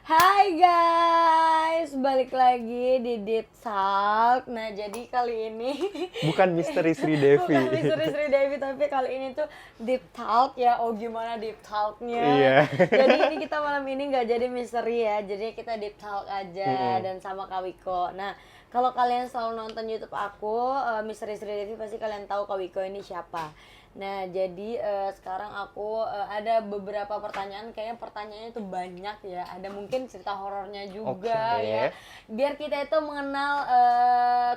Hai guys, balik lagi di Deep Talk. Nah, jadi kali ini Bukan Misteri Sri Devi. bukan Misteri Sri Devi, tapi kali ini tuh Deep Talk ya. Oh, gimana Deep Talknya? Iya. Jadi ini kita malam ini nggak jadi misteri ya, jadi kita Deep Talk aja dan sama Kak Wiko. Nah, kalau kalian selalu nonton YouTube aku, Misteri Sri Devi, pasti kalian tahu Kak Wiko ini siapa. Nah, jadi sekarang aku ada beberapa pertanyaan, kayaknya pertanyaannya tuh banyak ya. Ada mungkin cerita horornya juga Oke. ya. Biar kita itu mengenal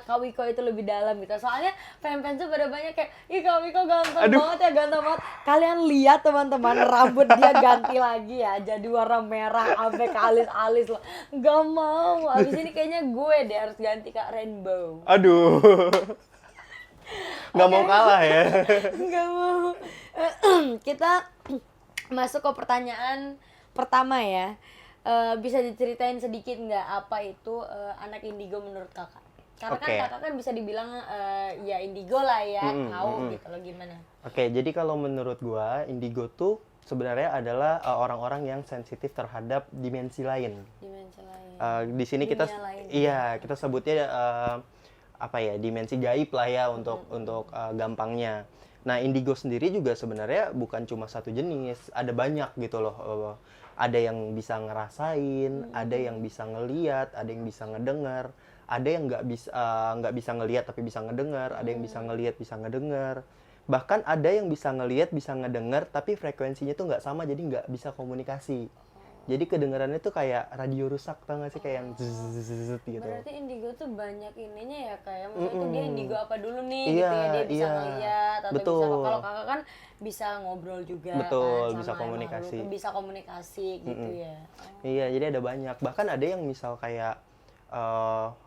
Kak Wiko itu lebih dalam gitu. Soalnya fans-fans tuh pada banyak kayak, ih Kak Wiko ganteng banget ya, ganteng banget. Kalian lihat teman-teman, rambut dia ganti lagi ya, jadi warna merah sampai ke alis-alis loh. Gak mau, abis ini kayaknya gue deh harus ganti Kak Rainbow. Aduh. Nggak mau kalah ya. Nggak mau. Kita masuk ke pertanyaan pertama ya. Bisa diceritain sedikit nggak apa itu anak indigo menurut kakak? Karena kan Oke. kakak kan bisa dibilang ya indigo lah ya, tahu gitu loh gimana? Oke, jadi kalau menurut gua, indigo tuh sebenarnya adalah orang-orang yang sensitif terhadap dimensi lain. Dimensi lain. Di sini kita Dunia lain. kita sebutnya apa ya, dimensi gaib lah ya untuk gampangnya. Nah, indigo sendiri juga sebenarnya bukan cuma satu jenis, ada banyak gitu loh. Ada yang bisa ngerasain, ada yang bisa ngeliat, ada yang bisa ngedengar, ada yang nggak bisa ngeliat tapi bisa ngedengar, ada yang bisa ngeliat bisa ngedengar. Bahkan ada yang bisa ngeliat bisa ngedengar tapi frekuensinya tuh nggak sama, jadi nggak bisa komunikasi. Jadi kedengarannya tuh kayak radio rusak, tau gak sih, kayak yang zzzz gitu. Berarti indigo tuh banyak ininya ya, kayak maksudnya tuh dia indigo apa dulu nih Iya, gitu ya, dia bisa iya. ngeliat atau Betul. bisa, kalau kakak kan bisa ngobrol juga Betul, kan bisa sama komunikasi. makhluk, bisa komunikasi gitu ya. Iya, jadi ada banyak. Bahkan ada yang misal kayak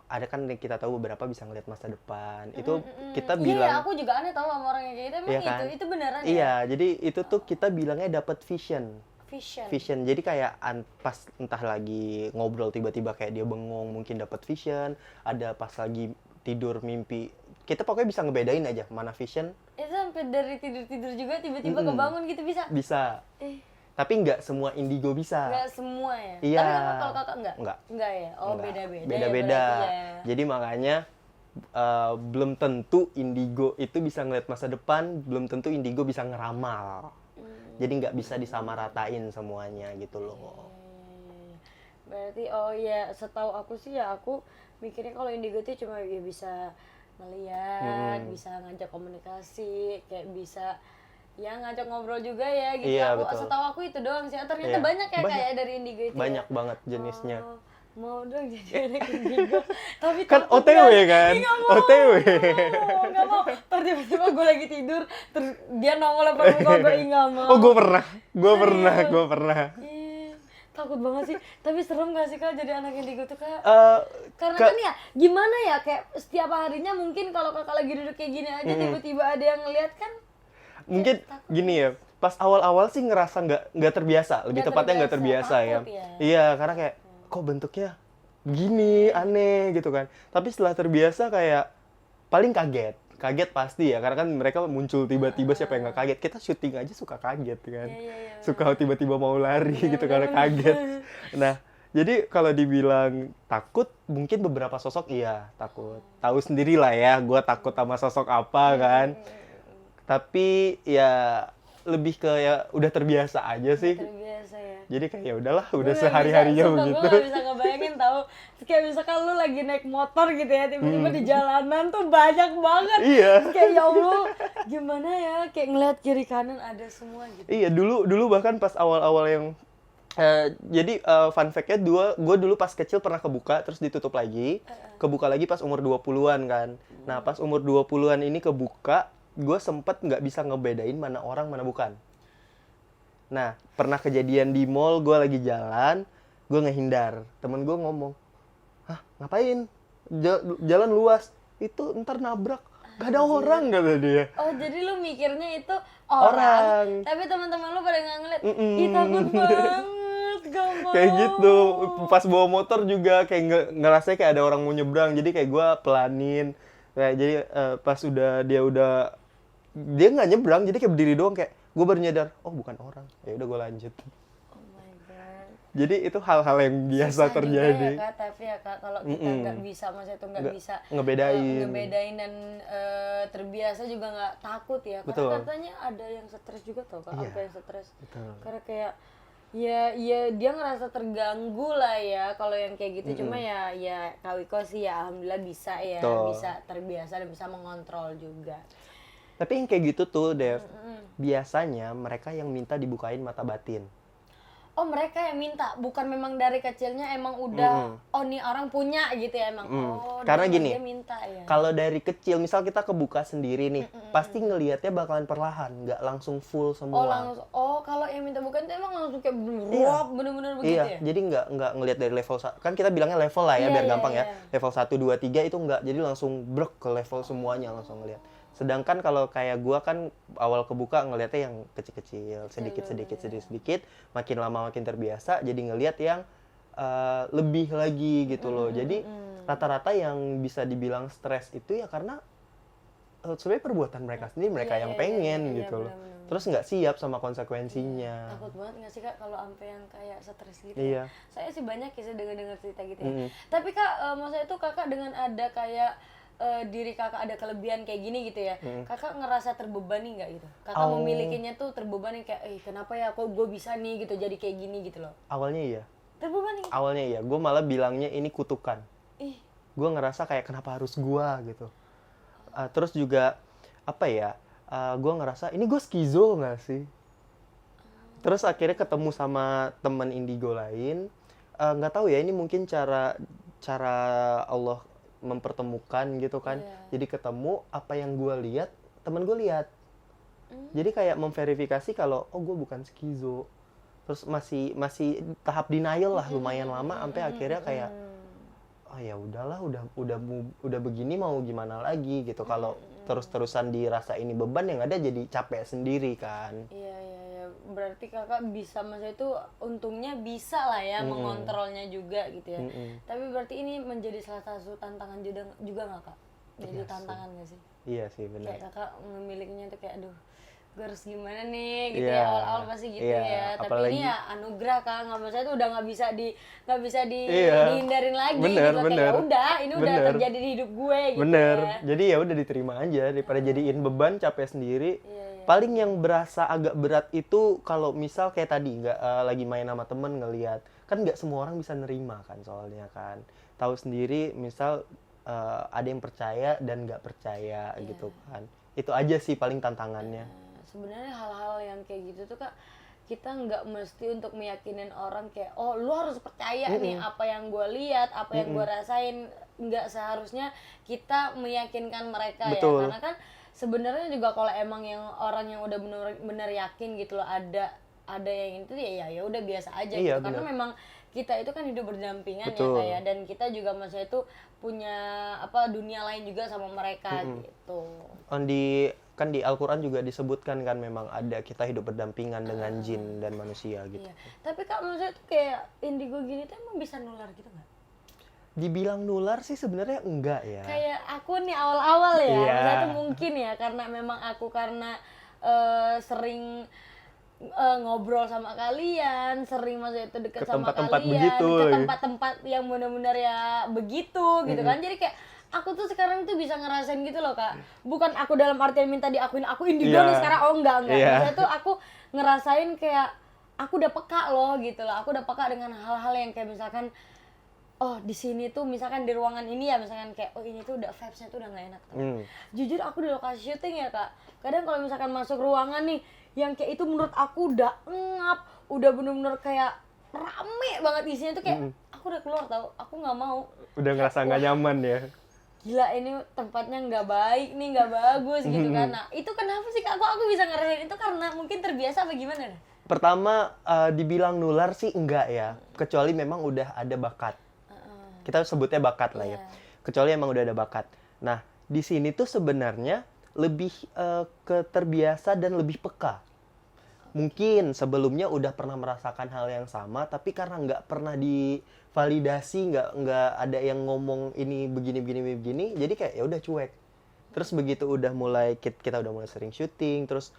ada kan yang kita tahu beberapa bisa ngelihat masa depan. Itu kita Iya, bilang aku juga aneh tahu sama orang yang kayak gitu, emang iya kan? itu beneran ya? Iya, jadi itu tuh kita bilangnya dapat vision. Vision. Vision. Jadi kayak pas entah lagi ngobrol tiba-tiba kayak dia bengong, mungkin dapat vision. Ada pas lagi tidur mimpi. Kita pokoknya bisa ngebedain aja mana vision. Itu sampai dari tidur-tidur juga tiba-tiba kebangun gitu bisa? Bisa. Eh, Tapi nggak semua indigo bisa. nggak semua ya? Iya. Tapi kalau kakak enggak? Enggak. Enggak ya? Oh, Enggak. beda-beda. Beda-beda. Ya, berarti ya. Jadi makanya belum tentu indigo itu bisa ngeliat masa depan, belum tentu indigo bisa ngeramal. Jadi nggak bisa disamaratain semuanya gitu loh. Berarti oh ya, setahu aku sih ya, aku mikirnya kalau indigo tuh cuma ya bisa ngeliat, bisa ngajak komunikasi, kayak bisa ya ngajak ngobrol juga ya gitu. Iya, Aku betul. setahu aku itu doang sih. Ternyata Iya. banyak ya Banyak. kayak dari indigo itu. Banyak ya. banget jenisnya. Oh, mau dong jadi anak indigo. Tapi Kan takut OTW guys. kan? Ih, nggak mau, OTW. nggak mau. Ntar tiba-tiba gue lagi tidur, terus dia nongol depan muka gue, ih nggak mau. Oh, gue pernah. Ih, takut banget sih. Tapi serem gak sih Kak jadi anak indigo tuh Kak? Eh, Karena ke- kan ya gimana ya, kayak setiap harinya mungkin kalau kakak lagi duduk kayak gini aja tiba-tiba ada yang ngeliat kan. mungkin gini ya, pas awal-awal sih ngerasa nggak terbiasa, lebih Nggak tepatnya nggak terbiasa terbiasa, ya. takut ya. Iya, karena kayak kok bentuknya gini, aneh gitu kan. Tapi setelah terbiasa kayak paling kaget pasti ya, karena kan mereka muncul tiba-tiba, siapa yang nggak kaget. Kita syuting aja suka kaget kan, Iya. suka tiba-tiba mau lari gitu karena kaget. Nah, jadi kalau dibilang takut, mungkin beberapa sosok iya takut. Tahu sendiri lah ya, gue takut sama sosok apa kan. Tapi ya lebih ke ya udah terbiasa aja sih. Terbiasa ya. Jadi kayak ya udahlah, udah Gue nggak sehari-harinya bisa, sumpah, begitu. gue gak bisa ngebayangin tahu. Kayak misalkan lu lagi naik motor gitu ya, tiba-tiba di jalanan tuh banyak banget. Iya. Kayak ya Allah, gimana ya, kayak ngeliat kiri kanan ada semua gitu. Iya, dulu bahkan pas awal-awal yang jadi fun fact-nya gue dulu pas kecil pernah kebuka terus ditutup lagi. Kebuka lagi pas umur 20-an kan. Nah, pas umur 20-an ini kebuka, gue sempet nggak bisa ngebedain mana orang mana bukan. Nah, pernah kejadian di mall, gue lagi jalan, gue ngehindar. Temen gue ngomong, hah ngapain? Jalan luas, itu ntar nabrak. Gak ada orang, kata dia. Oh, jadi lu mikirnya itu Orang. tapi teman-teman lu pada nggak ngeliat. Ih, takut banget, gak mau. Kayak gitu. Pas bawa motor juga kayak ngerasa kayak ada orang mau nyebrang. Jadi kayak gue pelanin. Kayak jadi pas dia nggak nyebrang, jadi kayak berdiri doang, kayak gue baru nyadar, oh bukan orang. Ya udah gue lanjut. Oh my god. Jadi itu hal-hal yang biasa Susah juga terjadi. ya kak, tapi ya kak kalau kita nggak bisa, maksudnya itu nggak bisa Ngebedain. ngebedain dan terbiasa juga nggak takut ya, karena Betul. katanya ada yang stres juga tau kak, Iya. apa yang stres, Betul. karena kayak ya dia ngerasa terganggu lah ya kalau yang kayak gitu. Cuma ya Kak Wiko sih ya alhamdulillah bisa ya, Betul. bisa terbiasa dan bisa mengontrol juga. Tapi yang kayak gitu tuh, Dev, biasanya mereka yang minta dibukain mata batin. Oh mereka yang minta, bukan memang dari kecilnya emang udah oh nih orang punya gitu ya emang. Oh Karena gini, dia minta ya. kalau dari kecil, misal kita kebuka sendiri nih, pasti ngelihatnya bakalan perlahan, nggak langsung full semua. Oh langsung, kalau yang minta bukan itu emang langsung kayak bener-bener begitu Iya, ya? jadi nggak ngelihat dari level kan kita bilangnya level lah ya, Iya, biar iya, gampang ya. iya. Level 1 2 3 itu nggak, jadi langsung brek ke level semuanya langsung ngelihat. Sedangkan kalau kayak gua kan awal kebuka ngelihatnya yang kecil-kecil, sedikit, makin lama makin terbiasa, jadi ngelihat yang lebih lagi gitu loh. Jadi rata-rata yang bisa dibilang stres itu ya karena sebenarnya perbuatan mereka sendiri, mereka yang pengen gitu loh. benar-benar. Terus nggak siap sama konsekuensinya. Takut banget nggak sih kak kalau sampai yang kayak stres gitu? Iya. Saya sih banyak ya dengar cerita gitu ya. Tapi kak, maksudnya itu kakak dengan ada kayak diri kakak ada kelebihan kayak gini gitu ya, kakak ngerasa terbebani nggak gitu? Kakak memilikinya tuh terbebani kayak, kenapa ya kok gue bisa nih gitu jadi kayak gini gitu loh? Awalnya iya. Terbebani? Awalnya iya. Gue malah bilangnya ini kutukan. Ih, Gue ngerasa kayak kenapa harus gua gitu. Terus juga apa ya? Gue ngerasa ini gue skizo nggak sih? Terus akhirnya ketemu sama teman indigo lain. Nggak tahu ya, ini mungkin cara Allah mempertemukan gitu kan. Iya. Jadi ketemu apa yang gue lihat, teman gue lihat. Jadi kayak memverifikasi kalau gue bukan skizo. Terus masih tahap denial lah lumayan lama sampai akhirnya kayak oh ya udahlah, udah begini mau gimana lagi gitu. Kalau terus-terusan dirasa ini beban, yang ada jadi capek sendiri kan. Iya. Berarti kakak bisa, maksudnya itu untungnya bisa lah ya mengontrolnya juga gitu ya. Tapi berarti ini menjadi salah satu tantangan juga nggak kak? Jadi tantangan nggak sih? Iya sih, benar. Kayak kakak memilikinya tuh kayak aduh gue harus gimana nih gitu Iya, ya, awal-awal pasti gitu iya, ya. Tapi apalagi- ini ya anugerah kak, nggak, maksudnya itu udah nggak bisa Iya. dihindarin lagi Bener, gitu. Kayak bener. ya udah ini udah Bener. terjadi di hidup gue gitu. Bener. Ya. Jadi ya udah diterima aja daripada jadiin beban, capek sendiri. Iya. Paling yang berasa agak berat itu kalau misal kayak tadi nggak lagi main sama temen ngelihat, kan nggak semua orang bisa nerima kan, soalnya kan tahu sendiri misal ada yang percaya dan nggak percaya gitu kan. Itu aja sih paling tantangannya. Sebenarnya hal-hal yang kayak gitu tuh kak, kita nggak mesti untuk meyakinin orang kayak oh lu harus percaya nih apa yang gue lihat, apa yang gue rasain. Nggak seharusnya kita meyakinkan mereka. Betul. Ya, karena kan sebenarnya juga kalau emang yang orang yang udah bener-bener yakin gitu loh ada yang itu ya udah biasa aja Iya, gitu. Karena bener. memang kita itu kan hidup berdampingan Betul. ya kayak, dan kita juga maksudnya itu punya dunia lain juga sama mereka gitu. Kan di Al-Quran juga disebutkan kan memang ada kita hidup berdampingan dengan jin dan manusia gitu. Iya. Tapi kak maksudnya tuh kayak indigo gini tuh emang bisa nular gitu nggak? Dibilang nular sih sebenarnya enggak ya. Kayak aku nih awal-awal ya, Iya. maksudnya tuh mungkin ya karena memang aku sering ngobrol sama kalian, sering maksudnya itu deket Ke sama tempat-tempat kalian, begitu ke lagi. tempat-tempat yang benar-benar ya begitu gitu kan. Jadi kayak aku tuh sekarang tuh bisa ngerasain gitu loh kak. Bukan aku dalam artian minta diakuin aku indigo Iya. nih sekarang, enggak. Iya. Maksudnya tuh aku ngerasain kayak aku udah peka loh gitu loh. Aku udah peka dengan hal-hal yang kayak misalkan oh di sini tuh misalkan di ruangan ini ya misalkan kayak oh ini tuh udah vibes-nya tuh udah nggak enak. Jujur aku di lokasi syuting ya kak, kadang kalau misalkan masuk ruangan nih yang kayak itu menurut aku udah ngap, udah bener-bener kayak rame banget isinya tuh kayak aku udah keluar tau, aku nggak mau. Udah ngerasa nggak nyaman ya. Gila ini tempatnya nggak baik nih, nggak bagus gitu kan. Nah itu kenapa sih kak, kok aku bisa ngerasain itu karena mungkin terbiasa apa gimana? Pertama dibilang nular sih enggak ya, kecuali memang udah ada bakat. Kita sebutnya bakat lah ya. Kecuali emang udah ada bakat. Nah, di sini tuh sebenarnya lebih ke terbiasa dan lebih peka. Mungkin sebelumnya udah pernah merasakan hal yang sama, tapi karena nggak pernah divalidasi, nggak ada yang ngomong ini begini, jadi kayak ya udah cuek. Terus begitu udah mulai kita udah mulai sering syuting, terus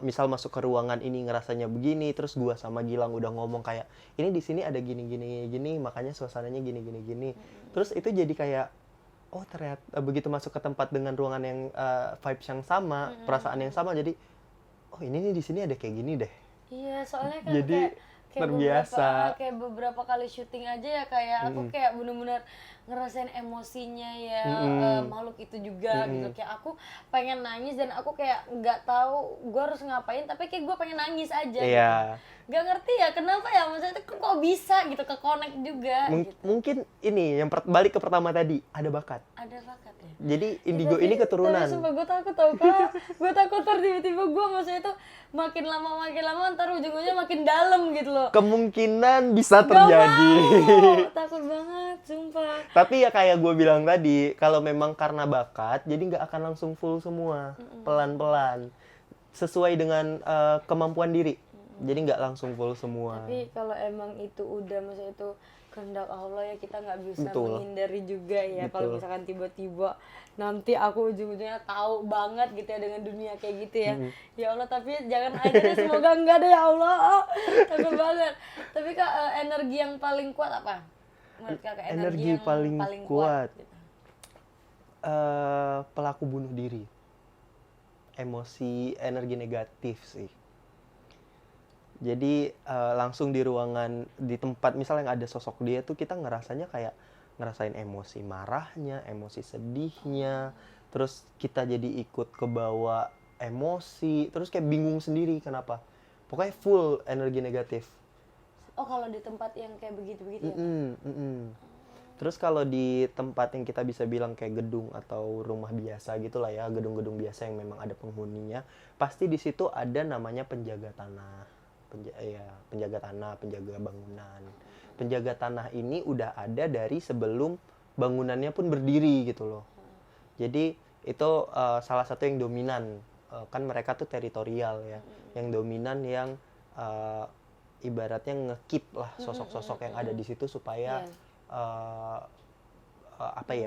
misal masuk ke ruangan ini ngerasanya begini, terus gua sama Gilang udah ngomong kayak ini di sini ada gini gini gini, makanya suasananya gini gini gini. Terus itu jadi kayak oh ternyata begitu masuk ke tempat dengan ruangan yang vibes yang sama, perasaan yang sama, jadi oh ini nih di sini ada kayak gini deh. Iya, soalnya kan Jadi terbiasa. kayak beberapa kali syuting aja ya kayak aku kayak bener-bener ngerasain emosinya ya makhluk itu juga gitu. Kayak aku pengen nangis dan aku kayak nggak tahu gue harus ngapain, tapi kayak gue pengen nangis aja Iya. gitu. Nggak ngerti ya kenapa ya, maksudnya itu kok bisa gitu, ke connect juga gitu. Mungkin ini yang balik ke pertama tadi, ada bakat. Ada bakat ya. Jadi indigo ini keturunan. Tapi sumpah gue takut tau Kak. Gue takut ntar tiba-tiba gue maksudnya itu makin lama ntar ujung-ujungnya makin dalam gitu loh. Kemungkinan bisa Gak terjadi. mau. Takut banget, sumpah. Tapi ya kayak gue bilang tadi, kalau memang karena bakat, jadi nggak akan langsung full semua, pelan-pelan, sesuai dengan kemampuan diri. Jadi nggak langsung full semua. Tapi kalau emang itu udah maksudnya itu kehendak Allah ya, kita nggak bisa Betul. menghindari juga ya. Betul. Kalau misalkan tiba-tiba nanti aku ujung-ujungnya tahu banget gitu ya dengan dunia kayak gitu ya. Ya Allah, tapi jangan aja deh, semoga enggak deh ya Allah. Takut banget. Tapi Kak, energi yang paling kuat apa? Menurut Kakak energi yang paling kuat gitu. Pelaku bunuh diri. Emosi, energi negatif sih. Jadi langsung di ruangan, di tempat misalnya yang ada sosok dia tuh kita ngerasanya kayak ngerasain emosi marahnya, emosi sedihnya, terus kita jadi ikut kebawa emosi, terus kayak bingung sendiri kenapa. Pokoknya full energi negatif. Oh, kalau di tempat yang kayak begitu-begitu ya? Terus kalau di tempat yang kita bisa bilang kayak gedung atau rumah biasa gitulah ya, gedung-gedung biasa yang memang ada penghuninya, pasti di situ ada namanya penjaga tanah. Penjaga tanah, penjaga bangunan. Penjaga tanah ini udah ada dari sebelum bangunannya pun berdiri gitu loh. Jadi itu salah satu yang dominan. Kan mereka tuh teritorial ya. Yang dominan yang ibaratnya nge-keep lah sosok-sosok yang ada di situ supaya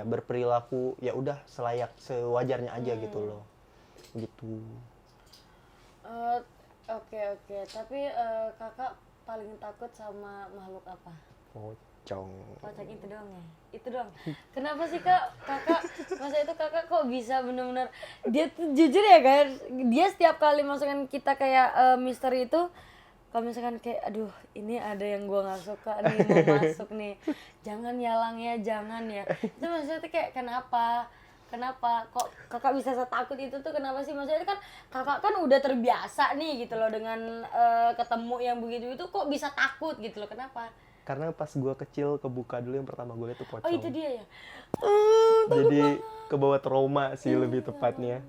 berperilaku ya udah sewajarnya aja gitu loh. Gitu. Oke. Tapi Kakak paling takut sama makhluk apa? Pocong. Pocong itu doang ya? Itu doang. Kenapa sih Kakak, masa itu Kakak kok bisa bener-bener, dia tuh jujur ya kan, dia setiap kali masukin kita kayak misteri itu, kalau misalkan kayak aduh ini ada yang gua nggak suka nih mau masuk nih, jangan ya Lang ya, jangan ya. Itu maksudnya tuh kayak kenapa kok Kakak bisa setakut itu tuh, kenapa sih? Maksudnya kan Kakak kan udah terbiasa nih gitu loh dengan ketemu yang begitu itu, kok bisa takut gitu loh, kenapa? Karena pas gue kecil kebuka dulu yang pertama gue liat tuh pocong. Oh itu dia ya? Jadi kebawa trauma sih lebih tepatnya.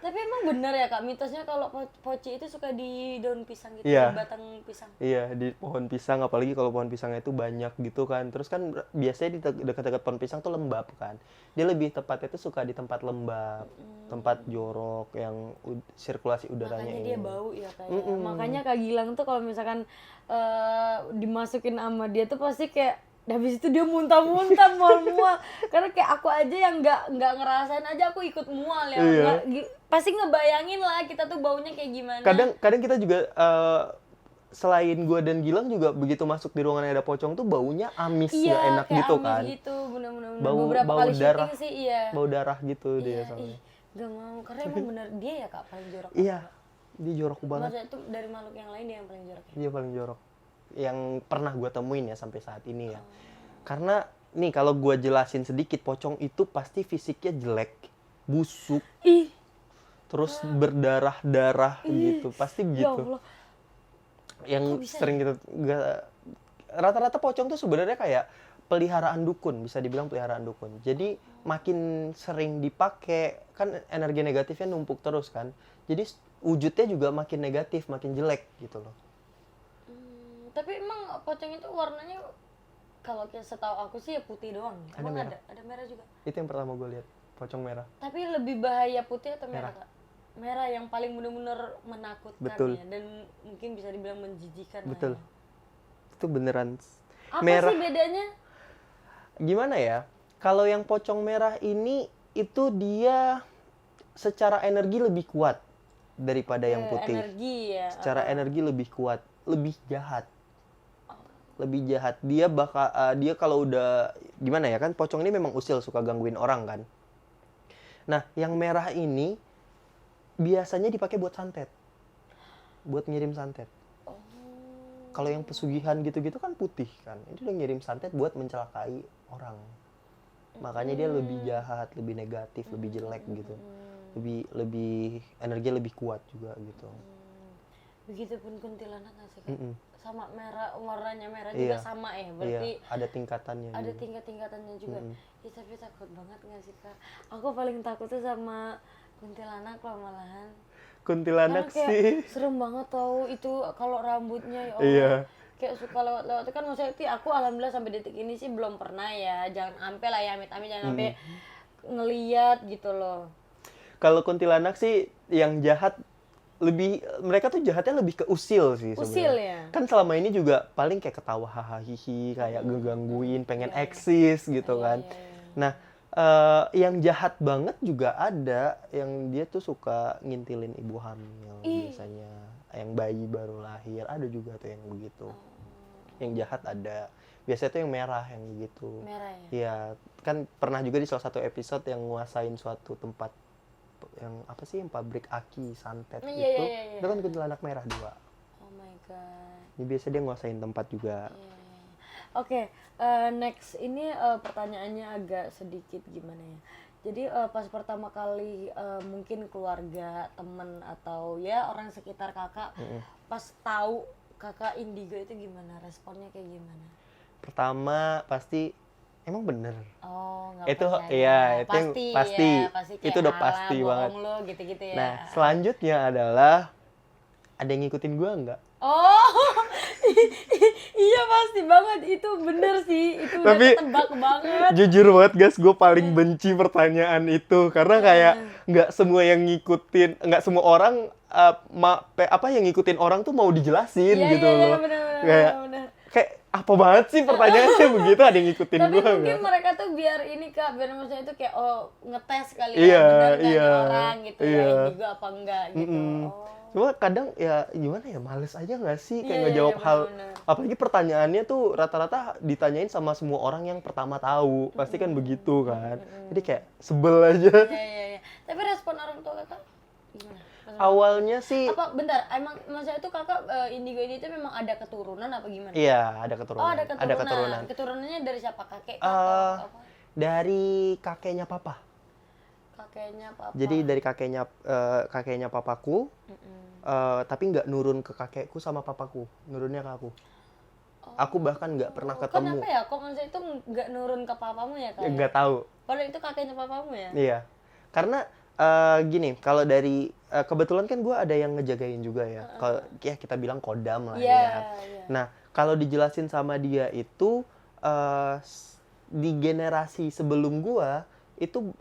Tapi emang bener ya Kak, mitosnya kalau poci itu suka di daun pisang gitu, Iya. di batang pisang. Iya, di pohon pisang, apalagi kalau pohon pisangnya itu banyak gitu kan. Terus kan biasanya di dekat-dekat pohon pisang tuh lembab kan. Dia lebih tepatnya itu suka di tempat lembab, tempat jorok yang sirkulasi udaranya Makanya ini. dia bau ya kayak. Makanya Kak Gilang tuh kalau misalkan dimasukin sama dia tuh pasti kayak habis itu dia muntah-muntah, mual-mual. Karena kayak aku aja yang nggak ngerasain aja aku ikut mual ya. Iya. Pasti ngebayangin lah kita tuh baunya kayak gimana. Kadang kita juga selain gua dan Gilang juga begitu masuk di ruangan yang ada pocong tuh baunya amis, iya, nggak enak kayak gitu amis kan. gitu, bener-bener. Bau Beberapa bau kali darah, syuting sih iya. bau darah gitu dia Iya, soalnya. gak mau, karena emang bener dia ya Kak paling jorok. Iya, dia jorok banget. Maksudnya itu dari makhluk yang lain dia yang paling jorok ya? Dia paling jorok. Yang pernah gue temuin ya sampai saat ini ya. Karena nih kalau gue jelasin sedikit, pocong itu pasti fisiknya jelek, busuk, Ih, terus berdarah-darah gitu, pasti ya begitu. Allah. Yang Kok bisa sering kita rata-rata pocong tuh sebenarnya kayak peliharaan dukun, bisa dibilang peliharaan dukun. Jadi makin sering dipakai kan energi negatifnya numpuk terus kan. Jadi wujudnya juga makin negatif, makin jelek gitu loh. Tapi emang pocong itu warnanya kalau setahu aku sih ya putih doang. Ada Emang merah. ada merah juga. Itu yang pertama gue lihat, pocong merah. Tapi lebih bahaya putih atau merah, Merah. Kak? Merah yang paling benar-benar menakutkan Betul. ya, dan mungkin bisa dibilang menjijikan. Betul. Lah ya. Itu beneran Apa merah. sih bedanya? Gimana ya? Kalau yang pocong merah ini itu dia secara energi lebih kuat. daripada yang putih. Energi ya. Secara energi lebih kuat, lebih jahat. Lebih jahat. Dia kalau udah gimana ya kan, pocong ini memang usil, suka gangguin orang kan. Nah, yang merah ini biasanya dipakai buat santet. Buat ngirim santet. Kalau yang pesugihan gitu-gitu kan putih kan. Ini udah ngirim santet buat mencelakai orang. Makanya dia lebih jahat, lebih negatif, lebih jelek gitu. Lebih energinya lebih kuat juga gitu. Begitupun kuntilanak nggak sih, Kak? Mm-mm. Sama merah, warnanya merah juga sama ya, berarti iya, ada tingkatannya. ada juga. tingkatannya juga. Ya, tapi takut banget nggak sih, Kak? Aku paling takut tuh sama kuntilanak loh malahan. Kuntilanak Karena kayak sih. serem banget tau itu kalau rambutnya ya Allah. Iya. Kayak suka lewat-lewat kan, maksudnya sih aku alhamdulillah sampai detik ini sih belum pernah ya. Jangan sampai lah ya, amit-amit jangan sampai ngeliat gitu loh. Kalau kuntilanak sih yang jahat mereka tuh jahatnya lebih ke usil sih sebenarnya. Usil ya? Kan selama ini juga paling kayak ketawa hahaha hihi, kayak ngegangguin, pengen eksis gitu kan. Nah, yang jahat banget juga ada yang dia tuh suka ngintilin ibu hamil biasanya. Yang bayi baru lahir ada juga tuh yang begitu. Yang jahat ada. Biasanya tuh yang merah yang begitu. Merah ya? Iya, kan pernah juga di salah satu episode yang nguasain suatu tempat yang apa sih, yang pabrik aki santet gitu. Iya. Itu kan kuntilanak merah 2. Oh my god. Ini biasa dia nguasain tempat juga. Oke, next ini pertanyaannya agak sedikit gimana ya. Jadi pas pertama kali mungkin keluarga, temen atau ya orang sekitar kakak pas tahu kakak indigo itu gimana? Responnya kayak gimana? Pertama pasti emang bener. Oh, nggak Itu percaya. iya, itu yang pasti. Ya, pasti kayak, Itu udah "Alah, pasti bohong banget. lo," gitu-gitu ya. Nah, selanjutnya adalah ada yang ngikutin gua nggak? Oh, iya pasti banget, itu bener sih, itu udah Tapi ketebak banget. jujur banget guys, gue paling benci pertanyaan itu karena kayak nggak semua yang ngikutin, nggak semua orang yang ngikutin orang tuh mau dijelasin Iya, gitu iya, loh. bener. Kayak apa banget sih pertanyaannya begitu, ada yang ngikutin Tapi gue mungkin nggak? mereka tuh biar ini Kak, biar maksudnya itu kayak ngetes kali Iya, ya, bener nggak nih iya, orang gitu ya, iya. indigo apa enggak gitu. Cuma kadang ya gimana ya, males aja nggak sih kayak Iya, ngejawab iya, hal, bener-bener. apalagi pertanyaannya tuh rata-rata ditanyain sama semua orang yang pertama tahu, pasti kan begitu kan. Jadi kayak sebel aja. Iya. Tapi respon orang tua Kakak gimana? Awalnya sih Apa bentar, emang maksudnya itu Kakak indigo ini tuh memang ada keturunan apa gimana? iya, ada keturunan. Oh, ada keturunan. keturunan. Keturunannya dari siapa? Kakek, Eh, atau apa? Dari kakeknya papa. Kakeknya papa. Jadi dari kakeknya papaku, tapi nggak nurun ke kakekku sama papaku, nurunnya ke aku. Aku bahkan nggak pernah ketemu. Kenapa ya? Kok maksudnya itu nggak nurun ke papamu ya Kak? Ya, nggak tahu. Padahal itu kakeknya papamu ya? Iya, karena gini, kalau dari kebetulan kan gue ada yang ngejagain juga ya. Kalau ya kita bilang kodam lah Iya, ya. iya. Nah, kalau dijelasin sama dia itu di generasi sebelum gue itu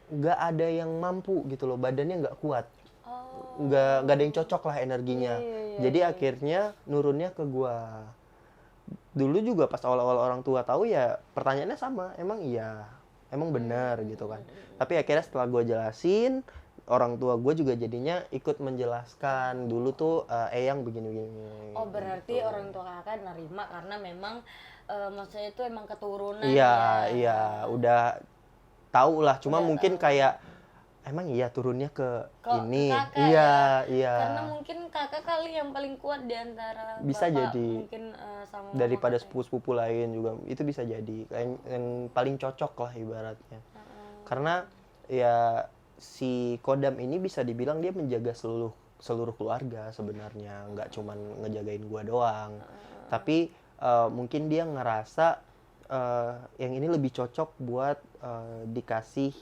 nggak ada yang mampu gitu loh, badannya nggak kuat, nggak ada yang cocok lah energinya. Jadi akhirnya nurunnya ke gue. Dulu juga pas awal-awal orang tua tahu ya pertanyaannya sama, emang iya, emang benar gitu kan. Tapi akhirnya setelah gue jelasin, orang tua gue juga jadinya ikut menjelaskan dulu tuh Eyang begini-begini. Oh, berarti orang tua Kakak nerima karena memang maksudnya itu emang keturunan Iya, ya. iya, udah tahu lah. Cuma Udah mungkin tahu. kayak emang iya turunnya ke ini. Kakak Iya, ya. iya. Karena mungkin kakak kali yang paling kuat di antara Bisa bapak, jadi. mungkin sama mama Daripada kakak. sepupu-sepupu lain juga itu bisa jadi yang paling cocok lah ibaratnya. Karena ya si kodam ini bisa dibilang dia menjaga seluruh keluarga sebenarnya, nggak cuman ngejagain gua doang. Tapi mungkin dia ngerasa yang ini lebih cocok buat dikasih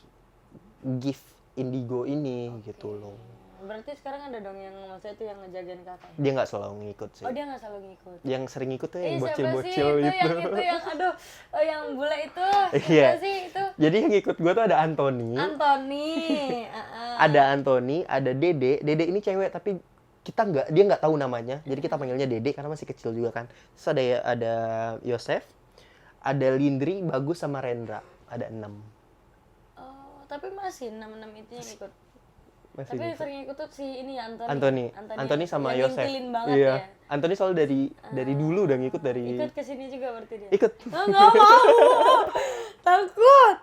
gift indigo ini gitu loh. Berarti sekarang ada dong yang maksudnya itu yang ngejagain kakak. Dia nggak selalu ngikut sih. Oh, dia nggak selalu ngikut. Yang sering ngikut tuh yang Siapa sih bocil-bocil itu gitu. yang aduh, yang bule itu. Iya. Siapa sih itu? Jadi yang ngikut gua tuh ada Anthony. Anthony. Ada Anthony, ada Dede. Dede ini cewek tapi dia nggak tahu namanya. Jadi kita panggilnya Dede karena masih kecil juga kan. Terus ada Yosef, ada Lindri, Bagus sama Rendra. Ada 6. Oh, tapi masih 6 itu yang ikut. Masih Tapi di sering ikut tuh si ini ya, Anthony sama yang Yosef. ngintilin banget Iya. ya. Anthony soal dari dulu udah ngikut dari Ikut ke sini juga berarti dia. ikut. Oh, nggak mau. Takut.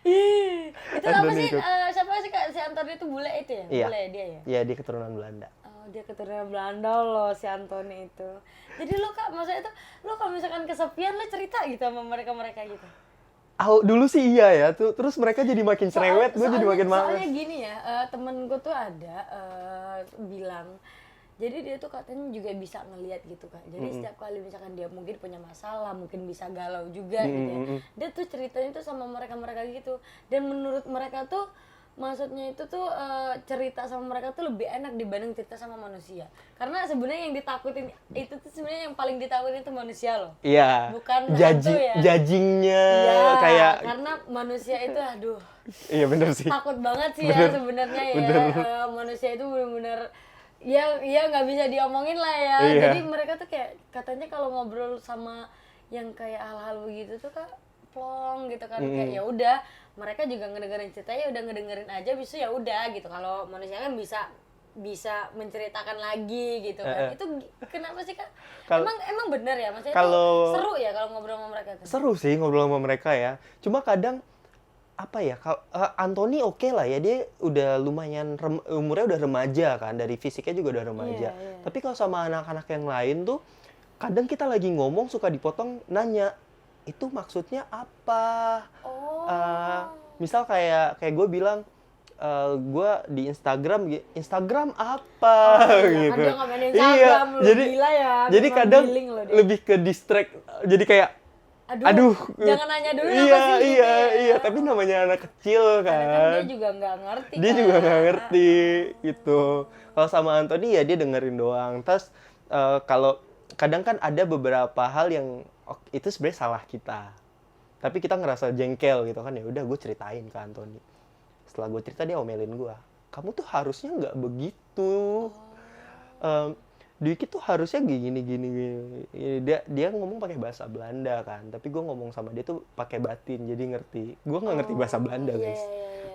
Ih, itu apa Anthony sih? ikut. Siapa sih Kak? Si Anthony itu bule itu ya? Iya. Bule dia ya? Iya, dia keturunan Belanda. Oh, dia keturunan Belanda loh si Anthony itu. Jadi lo Kak, maksudnya itu lo kalau misalkan kesepian lo cerita gitu sama mereka-mereka gitu. Dulu sih iya ya, terus mereka jadi makin cerewet, gue jadi makin males. Soalnya gini ya, temen gue tuh ada bilang, jadi dia tuh katanya juga bisa ngelihat gitu Kak. Jadi setiap kali misalkan dia mungkin punya masalah, mungkin bisa galau juga gitu ya. Dia tuh ceritanya tuh sama mereka-mereka gitu. Dan menurut mereka tuh, maksudnya itu tuh cerita sama mereka tuh lebih enak dibanding cerita sama manusia. Karena sebenarnya yang ditakutin itu tuh sebenarnya yang paling ditakutin itu manusia loh. Iya. Bukan hantu ya. Judging-nya Iya, kayak karena manusia itu aduh iya bener sih. takut banget sih ya sebenarnya ya. Manusia itu benar-benar ya nggak bisa diomongin lah ya. Iya. Jadi mereka tuh kayak katanya kalau ngobrol sama yang kayak hal-hal begitu tuh Kak plong gitu kan, kayak ya udah mereka juga ngedengerin cerita ya udah ngedengerin aja, bisa ya udah gitu. Kalau manusia kan bisa menceritakan lagi gitu kan. Itu kenapa sih Kak? Emang bener ya, maksudnya itu seru ya kalau ngobrol sama mereka tuh. Seru sih ngobrol sama mereka ya. Cuma kadang apa ya, Anthony oke lah ya, dia udah lumayan umurnya udah remaja kan, dari fisiknya juga udah remaja. Iya. Tapi kalau sama anak-anak yang lain tuh kadang kita lagi ngomong suka dipotong nanya, itu maksudnya apa? Misal kayak gue bilang gue di Instagram apa gitu. Kan dia ngomongin Instagram, lu jadi gila ya. jadi memang kadang giling loh dia. lebih ke distract, jadi kayak aduh jangan nanya dulu iya, apa sih gitu iya, ya. iya, tapi namanya anak kecil Karena kan kan. dia juga nggak ngerti. Dia juga nggak ngerti gitu. Kalau sama Anthony ya dia dengerin doang. Terus kalau kadang kan ada beberapa hal yang itu sebenarnya salah kita. Tapi kita ngerasa jengkel gitu kan, ya udah gue ceritain ke Anthony. Setelah gue cerita dia omelin gue. Kamu tuh harusnya nggak begitu. Dwiki tuh harusnya gini. Dia ngomong pakai bahasa Belanda kan, tapi gue ngomong sama dia tuh pakai batin, jadi ngerti. Gue nggak ngerti bahasa Belanda guys.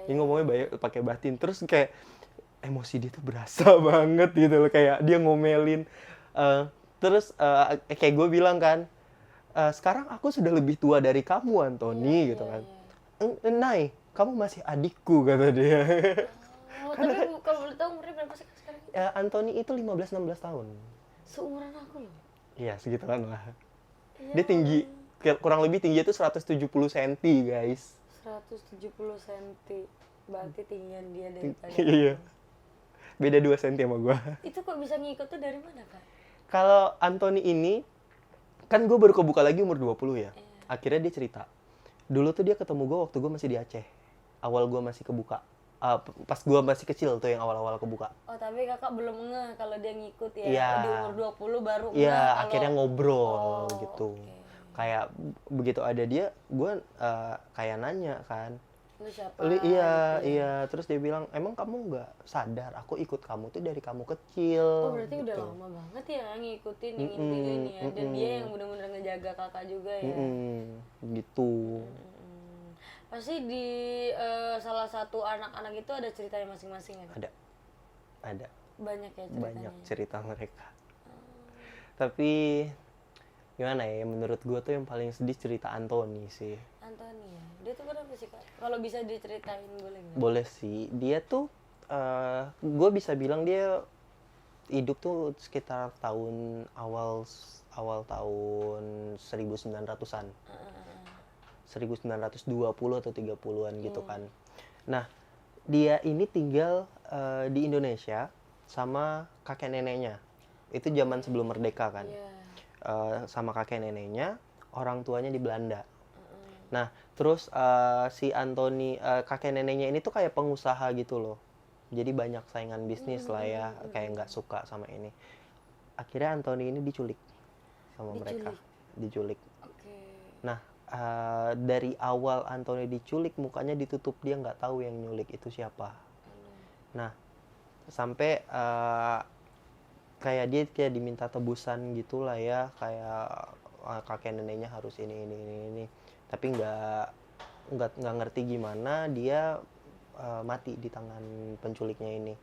Dia ngomongnya pakai batin, terus kayak emosi dia tuh berasa banget gitu loh, kayak dia ngomelin. Terus kayak gue bilang kan, sekarang aku sudah lebih tua dari kamu Anthony gitu kan. Nay, kamu masih adikku kata dia. Tapi kalau boleh tahu umurnya berapa sih sekarang? Anthony itu 15-16 tahun. Seumuran aku loh. Iya, segituan lah. Iya. Dia tinggi, kurang lebih tinggi itu 170 cm, guys. 170 cm. Berarti tinggian dia daripada Iya. Beda 2 cm sama gua. Itu kok bisa ngikut tuh dari mana, Kak? Kalau Anthony ini, kan gue baru kebuka lagi umur 20 ya. Akhirnya dia cerita. Dulu tuh dia ketemu gue waktu gue masih di Aceh. Awal gue masih kebuka. Pas gue masih kecil tuh yang awal-awal kebuka. Oh, tapi kakak belum ngeh kalau dia ngikut ya. Iya. Di umur 20 baru ngeh. Iya, kalau- akhirnya ngobrol gitu. oke. Kayak begitu ada dia, gue kayak nanya kan. Lu siapa? Iya, gitu ya. iya. Terus dia bilang, emang kamu nggak sadar aku ikut kamu tuh dari kamu kecil. Oh, berarti udah gitu. lama banget ya ngikutin, ngintilin ya. Dan dia yang benar-benar ngejaga kakak juga ya. Gitu. Pasti di salah satu anak-anak itu ada ceritanya masing-masing ya? Kak? Ada Banyak ya ceritanya? banyak cerita mereka. Tapi gimana ya, menurut gue tuh yang paling sedih cerita Anthony sih. Anthony ya? Dia tuh kenapa sih Kak? Kalau bisa diceritain boleh nggak? Boleh sih. Dia tuh, gue bisa bilang dia hidup tuh sekitar awal tahun 1900-an. 1920 atau 30-an gitu kan. Nah, dia ini tinggal di Indonesia sama kakek neneknya. Itu zaman sebelum merdeka kan. Sama kakek neneknya, orang tuanya di Belanda. Nah, terus si Anthony, kakek neneknya ini tuh kayak pengusaha gitu loh. Jadi banyak saingan bisnis lah ya, kayak nggak suka sama ini. Akhirnya Anthony ini diculik sama mereka. Diculik. Oke. Nah, dari awal Anthony diculik, mukanya ditutup, dia nggak tahu yang nyulik itu siapa. Nah, sampai kayak dia kayak diminta tebusan gitulah ya, kayak kakek neneknya harus ini. Tapi nggak ngerti gimana dia mati di tangan penculiknya ini.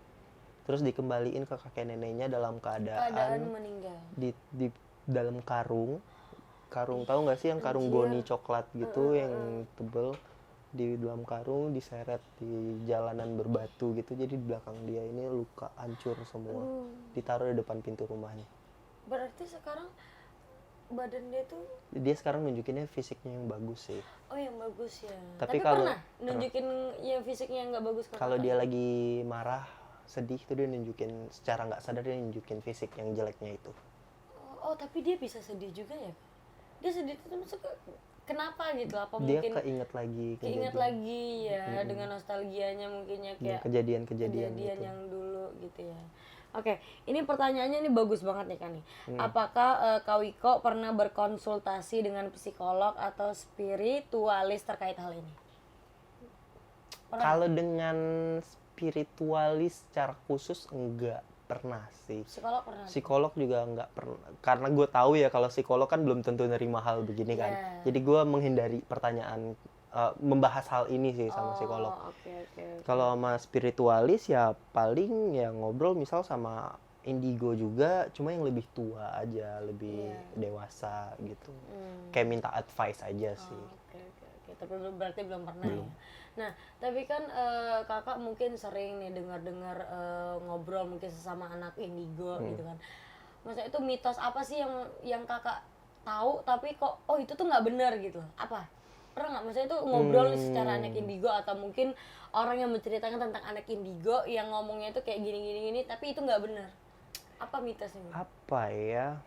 Terus dikembaliin ke kakek neneknya dalam Keadaan keadaan meninggal. di dalam karung tahu nggak sih yang karung Anjir. goni coklat gitu yang tebel, di dalam karung diseret di jalanan berbatu gitu, jadi di belakang dia ini luka hancur semua, ditaruh di depan pintu rumahnya. Berarti sekarang badan dia tuh Dia sekarang nunjukinnya fisiknya yang bagus sih. oh yang bagus ya. Tapi kalau- pernah nunjukin yang fisiknya yang nggak bagus ke Kalau kakak? dia lagi marah sedih tuh dia nunjukin secara nggak sadar, dia nunjukin fisik yang jeleknya itu. Oh, tapi dia bisa sedih juga ya? Dia sedih itu maksudnya kenapa gitu? Apa Dia mungkin keinget lagi keinget lagi ya dengan nostalgianya mungkinnya kayak kejadian-kejadian kejadian gitu. yang dulu gitu ya. Oke, ini pertanyaannya ini bagus banget nih kan nih. Apakah Kak Wiko pernah berkonsultasi dengan psikolog atau spiritualis terkait hal ini? Pernah? Kalau dengan spiritualis secara khusus enggak pernah sih. Psikolog pernah? Psikolog juga enggak pernah, karena gue tahu ya kalau psikolog kan belum tentu nerima hal begini kan. Yeah. Jadi gue menghindari pertanyaan membahas hal ini sih sama psikolog. Oke. Kalau sama spiritualis ya paling ya ngobrol misal sama indigo juga, cuma yang lebih tua aja, lebih dewasa gitu. Kayak minta advice aja sih. Oke. Tapi berarti belum pernah ya. Nah, tapi kan kakak mungkin sering nih dengar-dengar ngobrol mungkin sesama anak indigo gitu kan. Maksudnya itu mitos apa sih yang kakak tahu tapi kok oh itu tuh nggak benar gitu? Apa? Pernah nggak? Maksudnya itu ngobrol secara anak indigo atau mungkin orang yang menceritakan tentang anak indigo yang ngomongnya itu kayak gini tapi itu nggak benar. Apa mitosnya? Apa ya?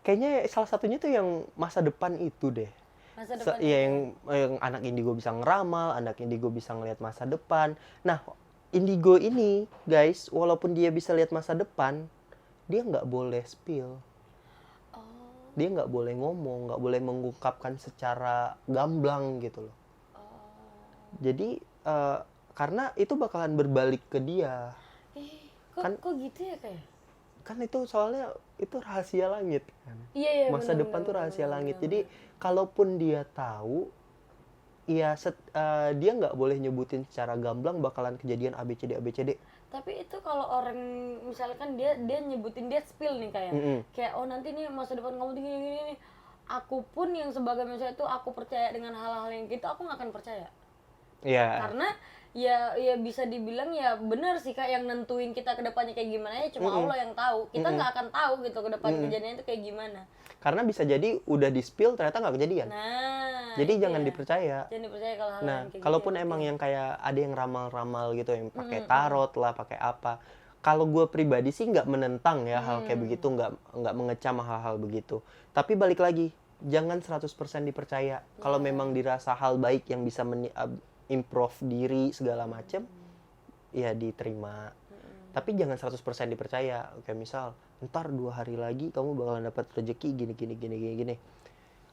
Kayaknya salah satunya tuh yang masa depan itu deh. Masa depan Iya, yang anak indigo bisa ngeramal, anak indigo bisa ngelihat masa depan. Nah, indigo ini, guys, walaupun dia bisa lihat masa depan, dia nggak boleh spill. Dia nggak boleh ngomong, nggak boleh mengungkapkan secara gamblang gitu loh. Jadi, karena itu bakalan berbalik ke dia. Kok gitu ya kayak? Kan itu soalnya itu rahasia langit kan. Iya, Masa depan tuh rahasia langit. Jadi kalaupun dia tahu, ya dia nggak boleh nyebutin secara gamblang bakalan kejadian ABCD. Tapi itu kalau orang misalkan dia nyebutin dia spill nih kayak oh nanti nih masa depan kamu tuh gini nih. Aku pun yang sebagai misalnya itu aku percaya dengan hal-hal yang gitu, aku nggak akan percaya. Iya. Karena ya bisa dibilang ya benar sih Kak, yang nentuin kita ke depannya kayak gimana ya cuma Allah yang tahu. Kita nggak akan tahu gitu ke depan kejadiannya itu kayak gimana. Karena bisa jadi udah di spill ternyata nggak kejadian. Nah, Jadi itu jangan ya. dipercaya. Jangan dipercaya kalau hal Nah, yang kayak kalaupun gitu. emang yang kayak ada yang ramal-ramal gitu, yang pakai tarot lah, pakai apa. Kalau gue pribadi sih nggak menentang ya hal kayak begitu, nggak mengecam hal-hal begitu. Tapi balik lagi, jangan 100% dipercaya. Kalau memang dirasa hal baik yang bisa improve diri segala macam, ya diterima. Tapi jangan 100% dipercaya. Kayak misal, ntar 2 hari lagi kamu bakalan dapat rezeki gini.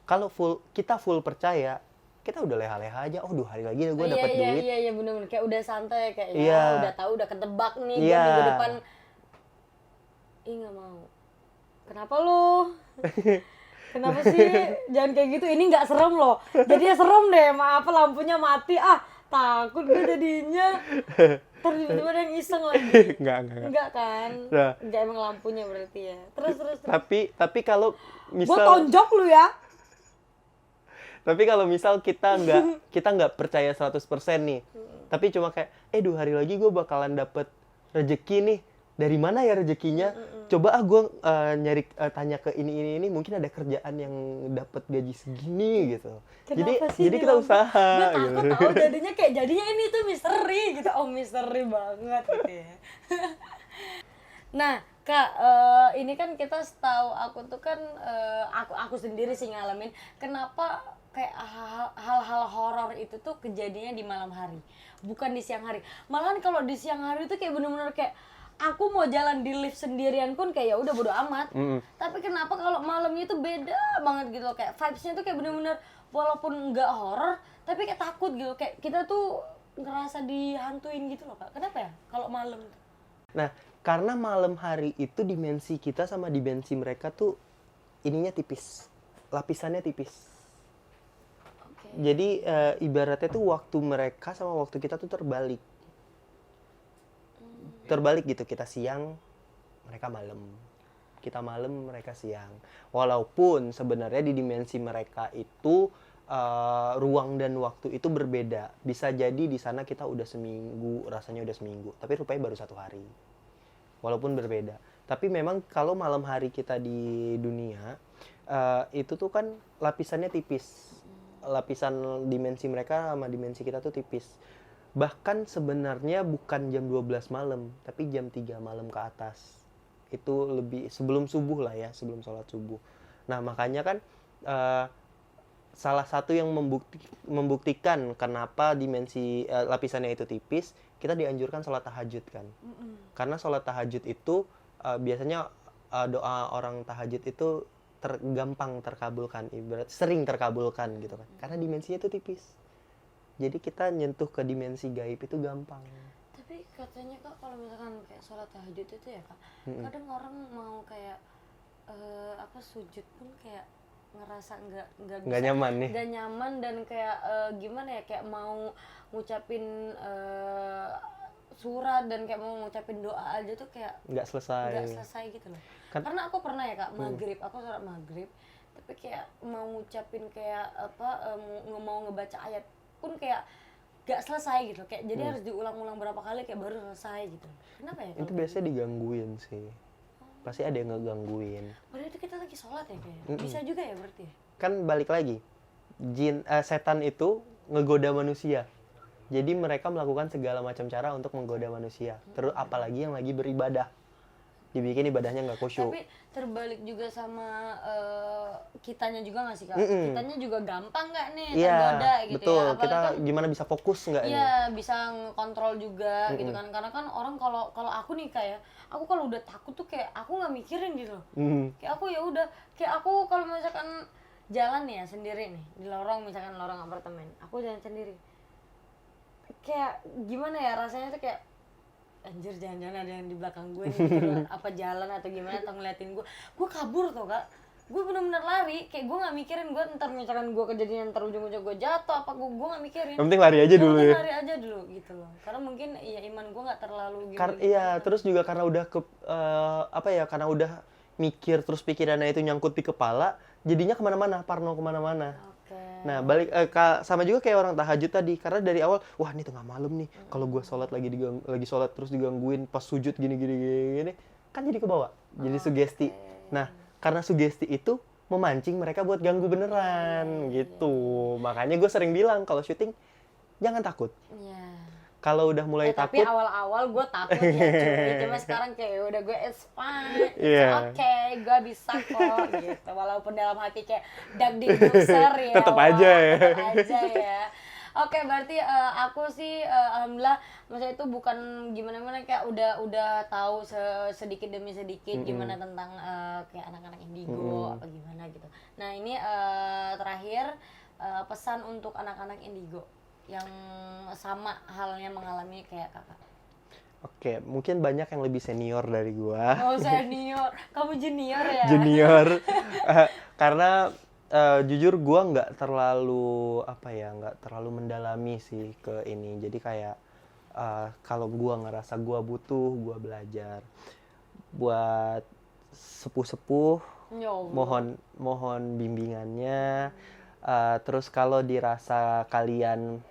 Kalau kita full percaya, kita udah leha-leha aja. Oh, 2 hari lagi gue dapat duit. Iya benar kayak udah santai kayak Iya. ya udah tahu udah ketebak nih gue Iya. minggu depan. Ih nggak mau. Kenapa lu? Kenapa sih? Jangan kayak gitu. Ini nggak serem loh. Jadinya serem deh. Maaf lampunya mati. Takut gue jadinya. Ntar tiba-tiba ada yang iseng lagi. Enggak. Enggak kan? Nah. Enggak emang lampunya berarti ya. Terus. Tapi kalau Gue misal tonjok lu ya. Tapi kalau misal kita nggak percaya 100% nih. Tapi cuma kayak 2 hari lagi gue bakalan dapet rezeki nih. Dari mana ya rezekinya? Coba gue nyari tanya ke ini mungkin ada kerjaan yang dapat gaji segini gitu. Kenapa sih jadi di kita lampu? usaha Gue gitu. takut tau jadinya ini tuh misteri gitu. Oh misteri banget gitu ya. Nah Kak, ini kan kita setahu aku tuh kan aku sendiri sih ngalamin kenapa kayak hal-hal horor itu tuh kejadiannya di malam hari, bukan di siang hari. Malahan kalau di siang hari tuh kayak bener-bener kayak aku mau jalan di lift sendirian pun kayak ya udah bodo amat. Tapi kenapa kalau malamnya itu beda banget gitu, kayak vibes-nya tuh kayak bener-bener walaupun nggak horor tapi kayak takut gitu, kayak kita tuh ngerasa dihantuin gitu loh Kak. Kenapa ya kalau malam? Nah, karena malam hari itu dimensi kita sama dimensi mereka tuh ininya tipis. Lapisannya tipis. Jadi ibaratnya tuh waktu mereka sama waktu kita tuh terbalik. Terbalik gitu, kita siang, mereka malam. Kita malam, mereka siang. Walaupun sebenarnya di dimensi mereka itu ruang dan waktu itu berbeda. Bisa jadi di sana kita udah seminggu, rasanya udah seminggu. Tapi rupanya baru 1 hari. Walaupun berbeda. Tapi memang kalau malam hari kita di dunia, itu tuh kan lapisannya tipis. Lapisan dimensi mereka sama dimensi kita tuh tipis. Bahkan sebenarnya bukan jam 12 malam, tapi jam 3 malam ke atas. Itu lebih sebelum subuh lah ya, sebelum sholat subuh. Nah makanya kan salah satu yang membuktikan kenapa dimensi lapisannya itu tipis, kita dianjurkan sholat tahajud kan. Karena sholat tahajud itu biasanya doa orang tahajud itu gampang terkabulkan, ibarat sering terkabulkan gitu kan. Karena dimensinya itu tipis. Jadi kita nyentuh ke dimensi gaib itu gampang. Tapi katanya Kak, kalau misalkan kayak sholat tahajud itu ya Kak, kadang orang mau kayak sujud pun kayak ngerasa nggak bisa, nyaman nih. nggak nyaman dan kayak gimana ya, kayak mau ngucapin surat dan kayak mau ngucapin doa aja tuh kayak nggak selesai gitu loh. Karena aku pernah ya Kak, maghrib, aku sholat maghrib, tapi kayak mau ngucapin kayak mau ngebaca ayat pun kayak gak selesai gitu, kayak jadi harus diulang-ulang berapa kali kayak baru selesai gitu. Kenapa ya? Itu biasanya digangguin sih. Pasti ada yang ngegangguin. Berarti kita lagi sholat ya kayaknya. Bisa juga ya berarti ya? Kan balik lagi, setan itu ngegoda manusia. Jadi mereka melakukan segala macam cara untuk menggoda manusia. Terus apalagi yang lagi beribadah, dibikin ibadahnya nggak khusyuk. Tapi terbalik juga sama kitanya juga nggak sih Kak? Kitanya juga gampang nggak nih tergoda gitu betul. ya? Apalagi Kita kan, gimana bisa fokus nggak nih? iya, bisa ngekontrol juga gitu kan. Karena kan orang kalau aku nih kayak, aku kalau udah takut tuh kayak aku nggak mikirin gitu loh. Kayak aku ya udah, kayak aku kalau misalkan jalan nih ya sendiri nih di lorong, misalkan lorong apartemen, aku jalan sendiri. Kayak gimana ya rasanya tuh, kayak anjir, jangan-jangan ada yang di belakang gue nih gitu loh. Apa jalan atau gimana atau ngeliatin gue kabur tuh Kak. Gue bener-bener lari, kayak gue nggak mikirin gue ntar misalkan gue kejadian ntar ujung-ujung gue jatuh apa, gue nggak mikirin. Yang penting lari aja dulu ya. Lari aja dulu gitu loh. Karena mungkin ya iman gue nggak terlalu gitu. Iya, terus juga karena udah karena udah mikir terus pikirannya itu nyangkut di kepala, jadinya kemana-mana, parno kemana-mana. Nah, balik sama juga kayak orang tahajud tadi, karena dari awal, wah ini tengah malam nih, kalau gue sholat lagi sholat terus digangguin pas sujud gini, kan jadi kebawa, jadi sugesti. Nah, karena sugesti itu memancing mereka buat ganggu beneran, gitu. Makanya gue sering bilang kalau syuting jangan takut. Kalau udah mulai takut, tapi awal-awal gue takut ya cuy. Cuma sekarang kayak udah gue it's fine, okay, gue bisa kok gitu. Walaupun dalam hati kayak dagding-dugser ya. Tetep aja ya. Oke, berarti aku sih alhamdulillah, maksudnya itu bukan gimana-mana, kayak udah tahu sedikit demi sedikit gimana tentang kayak anak-anak indigo apa gimana gitu. Nah, ini terakhir pesan untuk anak-anak indigo yang sama halnya mengalami kayak Kakak. Oke, mungkin banyak yang lebih senior dari gua. Oh, senior. Kamu junior ya? Junior. Karena jujur gua nggak terlalu mendalami sih ke ini. Jadi kayak kalau gua ngerasa gua butuh, gua belajar. Buat sepuh-sepuh, mohon bimbingannya. Terus kalau dirasa kalian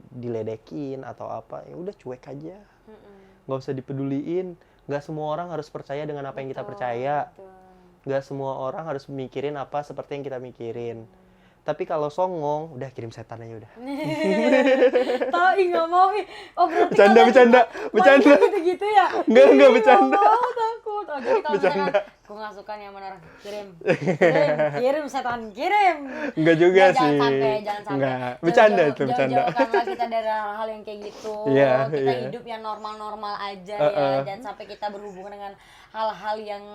diledekin atau apa, ya udah cuek aja, nggak usah dipeduliin. Nggak semua orang harus percaya dengan apa yang kita percaya, nggak semua orang harus mikirin apa seperti yang kita mikirin. Tapi kalau songong, udah kirim setan aja udah. Tahu nggak mau. Oh, berarti bercanda. Gitu ya? Enggak bercanda. Oh, takut. Oh, jadi kalau misalkan gue nggak suka nih sama orang, kirim setan, kirim. Enggak juga sih. Jangan sampai. Enggak, bercanda itu bercanda. Jauhkanlah kita dari hal-hal yang kayak gitu. Kita hidup yang normal-normal aja ya. Jangan sampai kita berhubungan dengan hal-hal yang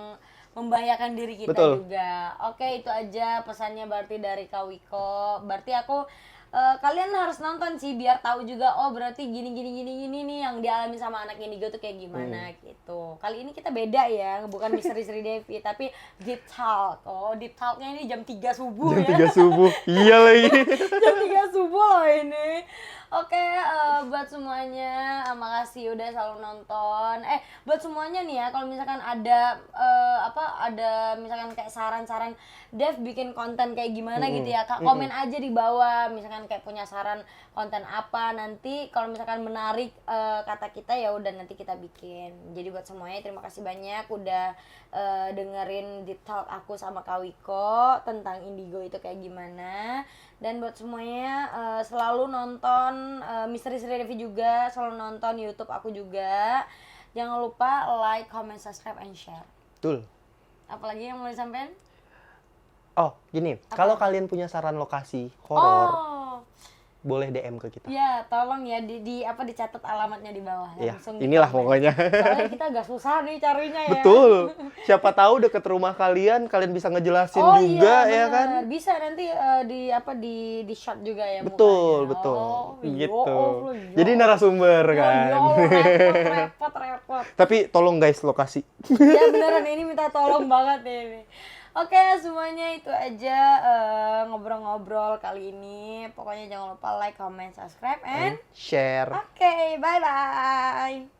membahayakan diri kita juga. Oke, itu aja pesannya berarti dari Kak Wiko. Berarti aku kalian harus nonton sih biar tahu juga oh berarti gini nih yang dialami sama anak Indigo tuh kayak gimana gitu. Kali ini kita beda ya, bukan Misteri Sri Devi tapi Deep Talk. Oh, Deep Talknya ini jam 3 subuh Jam ya. 3 subuh. Iya lagi. Jam 3 subuh loh ini. Oke, buat semuanya, makasih udah selalu nonton. Buat semuanya nih ya, kalau misalkan ada ada misalkan kayak saran-saran Dev bikin konten kayak gimana gitu ya, Kak, komen aja di bawah. Misalkan kayak punya saran konten apa, nanti kalau misalkan menarik kata kita ya udah nanti kita bikin. Jadi buat semuanya terima kasih banyak udah dengerin Deep Talk aku sama Kak Wiko tentang Indigo itu kayak gimana. Dan buat semuanya selalu nonton Misteri Sri Devi juga, selalu nonton YouTube aku juga. Jangan lupa like, comment, subscribe, and share. Betul. Apalagi yang mau disampaikan? Oh, gini, kalau kalian punya saran lokasi horor, boleh DM ke kita. Ya, tolong ya dicatat alamatnya di bawah. Ya, Langsung inilah di-comment. pokoknya. Soalnya kita agak susah nih carinya ya. Betul. Siapa tahu deket rumah kalian bisa ngejelasin juga iya, ya kan? bener. Bisa nanti di shot juga ya Betul, mukanya. betul. Iya, Gitu. iya. Jadi narasumber kan. Repot. Tapi tolong guys lokasi. Ya beneran ini minta tolong banget ini. Oke, semuanya itu aja ngobrol-ngobrol kali ini. Pokoknya jangan lupa like, comment, subscribe, and Share. oke, bye-bye.